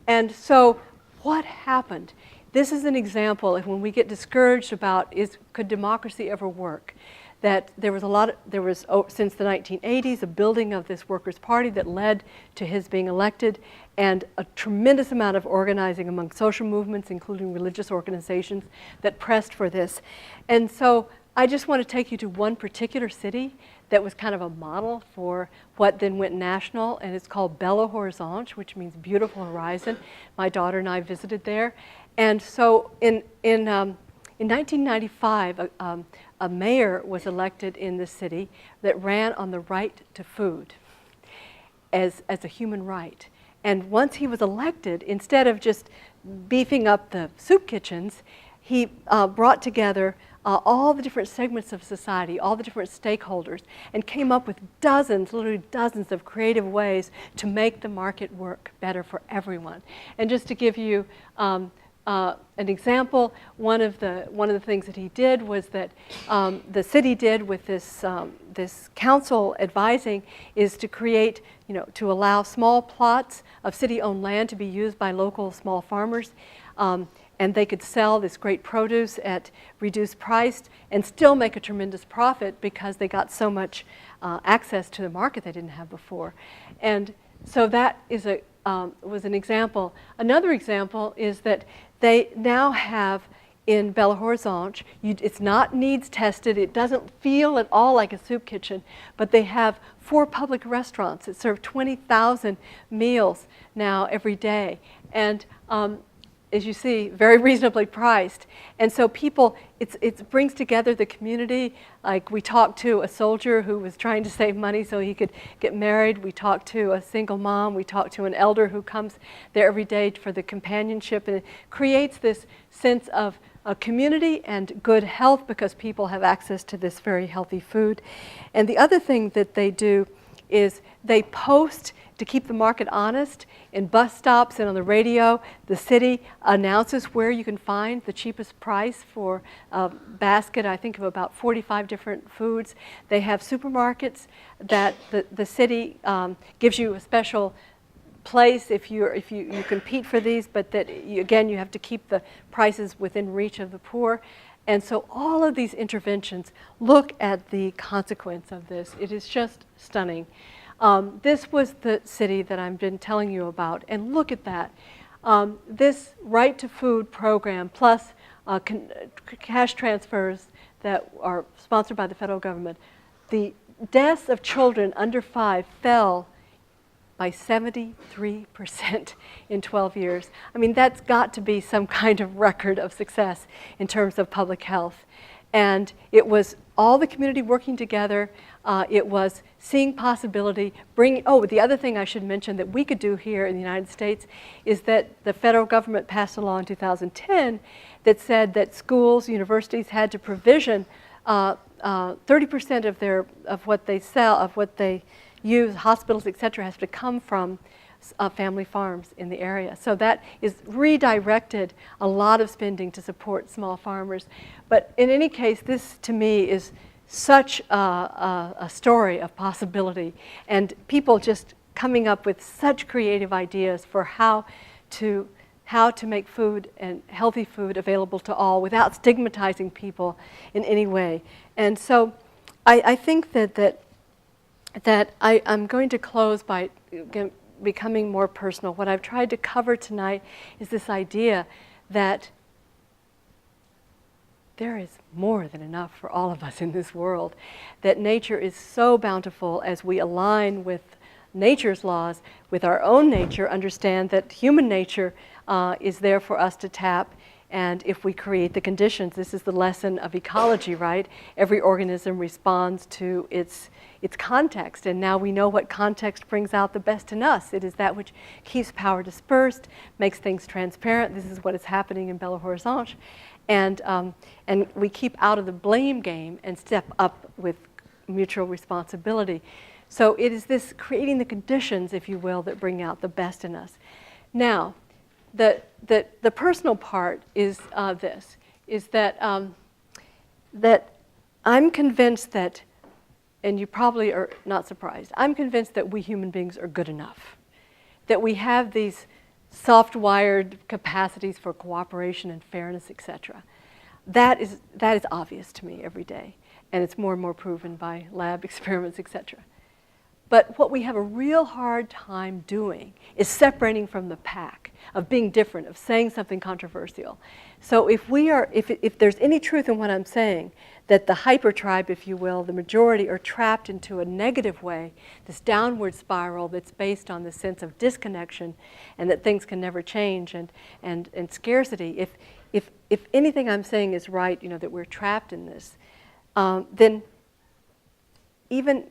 And so what happened? This is an example of when we get discouraged about could democracy ever work? That there was since the 1980s a building of this Workers' Party that led to his being elected, and a tremendous amount of organizing among social movements, including religious organizations, that pressed for this. And so I just want to take you to one particular city that was kind of a model for what then went national, and it's called Belo Horizonte, which means beautiful horizon. My daughter and I visited there. And so in 1995, a mayor was elected in the city that ran on the right to food as a human right. And once he was elected, instead of just beefing up the soup kitchens, he brought together all the different segments of society, all the different stakeholders, and came up with dozens, literally dozens of creative ways to make the market work better for everyone. And just to give you an example, one of the things that he did was that the city did with this council advising is to create, to allow small plots of city-owned land to be used by local small farmers, and they could sell this great produce at reduced price and still make a tremendous profit because they got so much access to the market they didn't have before. And so that is was an example. Another example is that they now have in Belo Horizonte, it's not needs tested, it doesn't feel at all like a soup kitchen, but they have 4 public restaurants that serve 20,000 meals now every day. And as you see, very reasonably priced. And so people, it brings together the community. Like we talked to a soldier who was trying to save money so he could get married. We talked to a single mom. We talked to an elder who comes there every day for the companionship. And it creates this sense of a community and good health because people have access to this very healthy food. And the other thing that they do is they post to keep the market honest. In bus stops and on the radio, the city announces where you can find the cheapest price for a basket, I think, of about 45 different foods. They have supermarkets that the city gives you a special place if you compete for these, but that again you have to keep the prices within reach of the poor. And so all of these interventions look at the consequence of this. It is just stunning. This was the city that I've been telling you about, and look at that. This Right to Food program plus cash transfers that are sponsored by the federal government, the deaths of children under 5 fell by 73% in 12 years. I mean, that's got to be some kind of record of success in terms of public health. And it was all the community working together. It was seeing possibility, the other thing I should mention that we could do here in the United States is that the federal government passed a law in 2010 that said that schools, universities had to provision 30% of what they sell, of what they use, hospitals, et cetera, has to come from family farms in the area. So that is redirected a lot of spending to support small farmers. But in any case, this to me is such a story of possibility, and people just coming up with such creative ideas for how to make food and healthy food available to all without stigmatizing people in any way. And so I think that I'm going to close by becoming more personal. What I've tried to cover tonight is this idea that there is more than enough for all of us in this world, that nature is so bountiful as we align with nature's laws, with our own nature, understand that human nature is there for us to tap. And if we create the conditions, this is the lesson of ecology, right? Every organism responds to its context, and now we know what context brings out the best in us. It is that which keeps power dispersed, makes things transparent. This is what is happening in Belo Horizonte. And we keep out of the blame game and step up with mutual responsibility. So it is this creating the conditions, if you will, that bring out the best in us. Now, the personal part is that I'm convinced that, and you probably are not surprised, I'm convinced that we human beings are good enough, that we have these soft-wired capacities for cooperation and fairness, etc. That is obvious to me every day, and it's more and more proven by lab experiments, etc. But what we have a real hard time doing is separating from the pack, of being different, of saying something controversial. So if there's any truth in what I'm saying, that the hyper tribe, if you will, the majority are trapped into a negative way, this downward spiral that's based on the sense of disconnection and that things can never change and scarcity. If anything I'm saying is right, that we're trapped in this, then even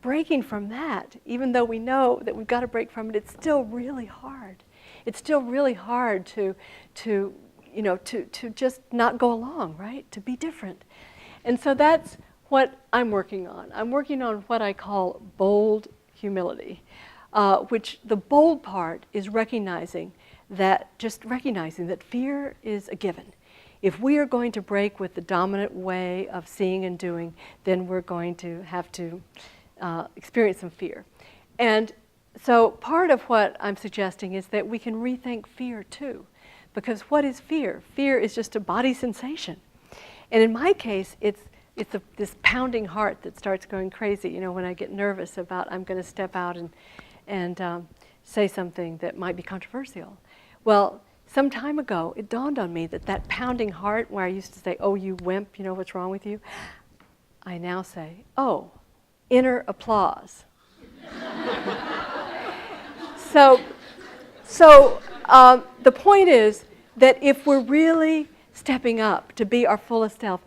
breaking from that, even though we know that we've got to break from it, it's still really hard. It's still really hard to just not go along, right? To be different. And so that's what I'm working on. I'm working on what I call bold humility, which the bold part is recognizing that fear is a given. If we are going to break with the dominant way of seeing and doing, then we're going to have to experience some fear. And so part of what I'm suggesting is that we can rethink fear too. Because what is fear? Fear is just a body sensation. And in my case, it's this pounding heart that starts going crazy, when I get nervous about I'm going to step out and say something that might be controversial. Well, some time ago, it dawned on me that pounding heart, where I used to say, "Oh, you wimp, what's wrong with you?" I now say, "Oh, inner applause." So the point is that if we're really stepping up to be our fullest self,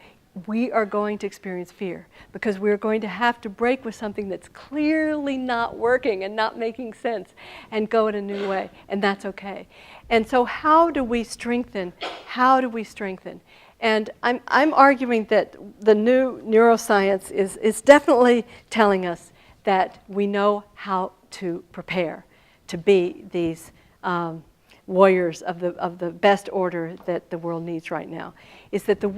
we are going to experience fear because we're going to have to break with something that's clearly not working and not making sense and go in a new way, and that's okay. And so how do we strengthen? How do we strengthen? And I'm arguing that the new neuroscience is definitely telling us that we know how to prepare to be these warriors of the best order that the world needs right now. Is that the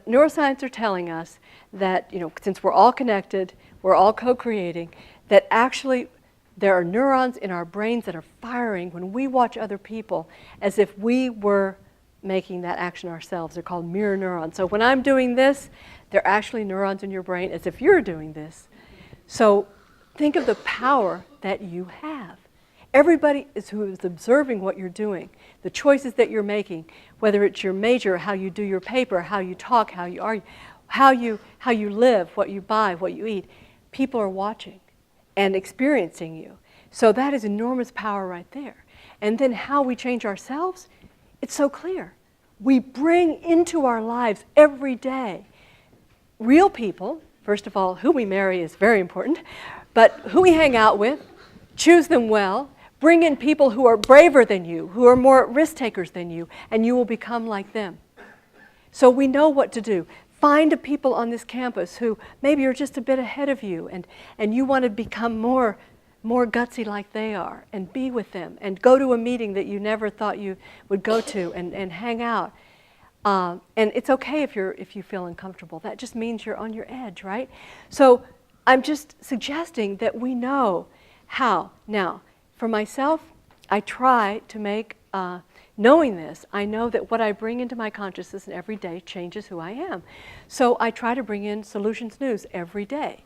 neuroscience are telling us that, since we're all connected, we're all co-creating, that actually there are neurons in our brains that are firing when we watch other people as if we were making that action ourselves. They're called mirror neurons. So when I'm doing this, they're actually neurons in your brain as if you're doing this. So think of the power that you have. Everybody who is observing what you're doing, the choices that you're making, whether it's your major, how you do your paper, how you talk, how you argue, how you live, what you buy, what you eat, people are watching and experiencing you. So that is enormous power right there. And then how we change ourselves, it's so clear. We bring into our lives every day real people. First of all, who we marry is very important, but who we hang out with, choose them well, bring in people who are braver than you, who are more risk takers than you, and you will become like them. So we know what to do. Find people on this campus who maybe are just a bit ahead of you, and you want to become more gutsy like they are, and be with them, and go to a meeting that you never thought you would go to, and hang out. And it's okay if you feel uncomfortable. That just means you're on your edge, right? So I'm just suggesting that we know how. Now, for myself, I try to make, knowing this, I know that what I bring into my consciousness every day changes who I am. So I try to bring in Solutions News every day.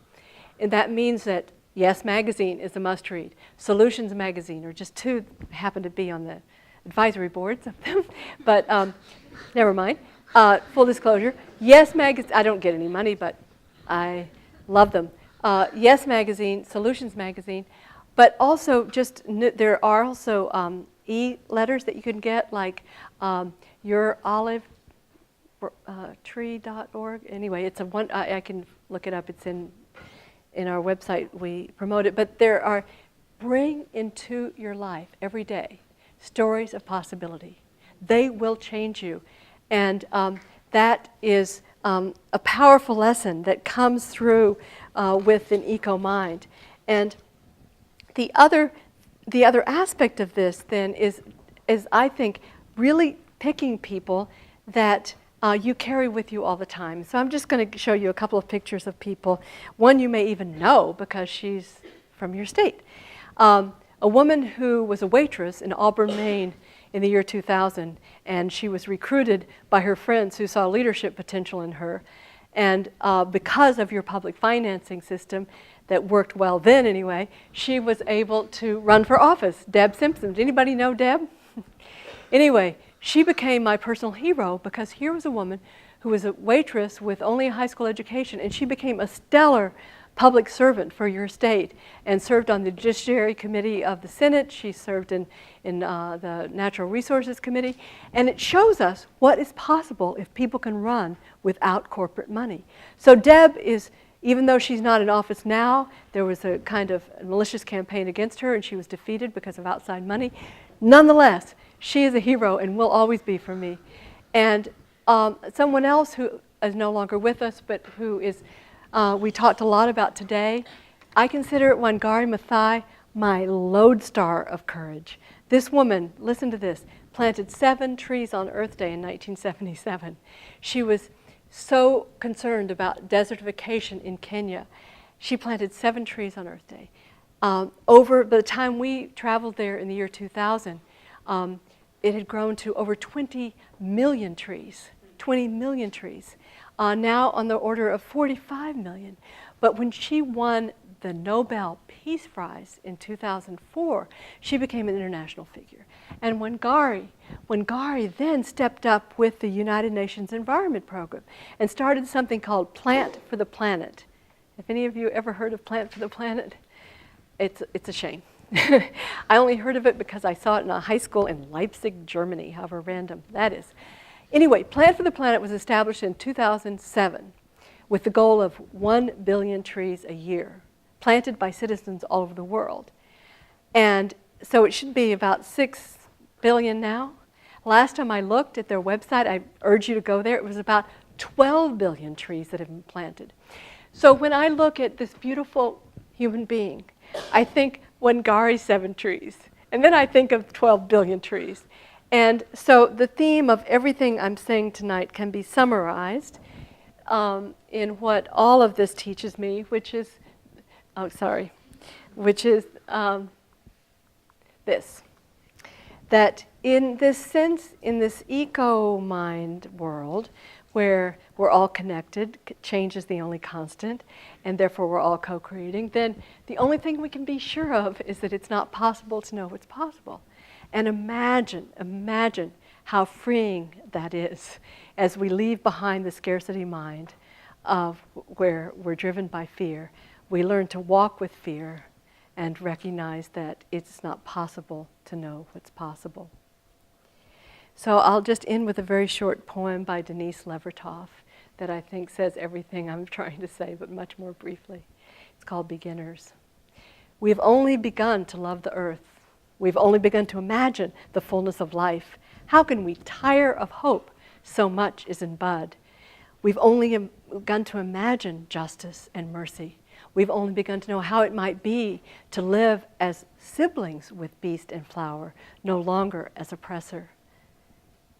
And that means that Yes Magazine is a must-read. Solutions Magazine, or just two, happen to be on the advisory boards of them, but never mind. Full disclosure, Yes Magazine, I don't get any money, but I love them. Yes Magazine, Solutions Magazine, but also just, there are also e-letters that you can get, like yourolivetree.org. Anyway, it's one, I can look it up, it's in our website, we promote it. But there are, bring into your life every day stories of possibility. They will change you. And that is a powerful lesson that comes through with an eco-mind. And the other aspect of this then is I think really picking people that you carry with you all the time. So I'm just going to show you a couple of pictures of people. One you may even know because she's from your state. A woman who was a waitress in Auburn, Maine in the year 2000, and she was recruited by her friends who saw leadership potential in her. And because of your public financing system that worked well then anyway, she was able to run for office. Deb Simpson. Did anybody know Deb? Anyway, she became my personal hero because here was a woman who was a waitress with only a high school education, and she became a stellar public servant for your state and served on the Judiciary Committee of the Senate. She served in the Natural Resources Committee. And it shows us what is possible if people can run without corporate money. So Deb is, even though she's not in office now, there was a kind of malicious campaign against her and she was defeated because of outside money. Nonetheless, she is a hero and will always be for me. And someone else who is no longer with us, but who is, we talked a lot about today, I consider Wangari Maathai my lodestar of courage. This woman, listen to this, planted 7 trees on Earth Day in 1977. She was so concerned about desertification in Kenya. She planted 7 trees on Earth Day. Over the time we traveled there in the year 2000, it had grown to over 20 million trees, 20 million trees. Now on the order of 45 million. But when she won the Nobel Peace Prize in 2004, she became an international figure. And Wangari then stepped up with the United Nations Environment Program and started something called Plant for the Planet. If any of you ever heard of Plant for the Planet, it's a shame. I only heard of it because I saw it in a high school in Leipzig, Germany, however random that is. Anyway, Plant for the Planet was established in 2007 with the goal of 1 billion trees a year, planted by citizens all over the world. And so it should be about 6 billion now. Last time I looked at their website, I urge you to go there, it was about 12 billion trees that have been planted. So when I look at this beautiful human being, I think Wangari 7 trees, and then I think of 12 billion trees. And so the theme of everything I'm saying tonight can be summarized in what all of this teaches me, which is, this. That in this sense, in this eco-mind world, where we're all connected, change is the only constant, and therefore we're all co-creating, then the only thing we can be sure of is that it's not possible to know what's possible. And imagine how freeing that is as we leave behind the scarcity mind of where we're driven by fear. We learn to walk with fear and recognize that it's not possible to know what's possible. So I'll just end with a very short poem by Denise Levertov that I think says everything I'm trying to say, but much more briefly. It's called Beginners. We've only begun to love the earth. We've only begun to imagine the fullness of life. How can we tire of hope? So much is in bud. We've only begun to imagine justice and mercy. We've only begun to know how it might be to live as siblings with beast and flower, no longer as oppressor.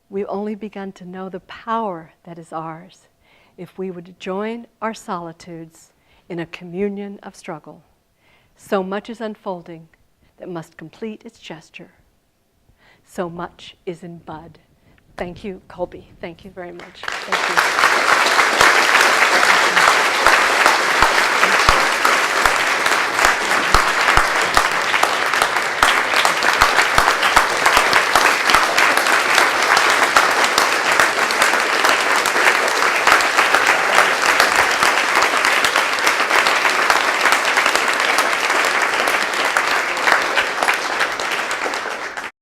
We've only begun to know the power that is ours if we would join our solitudes in a communion of struggle. So much is unfolding that must complete its gesture. So much is in bud. Thank you, Colby. Thank you very much. Thank you.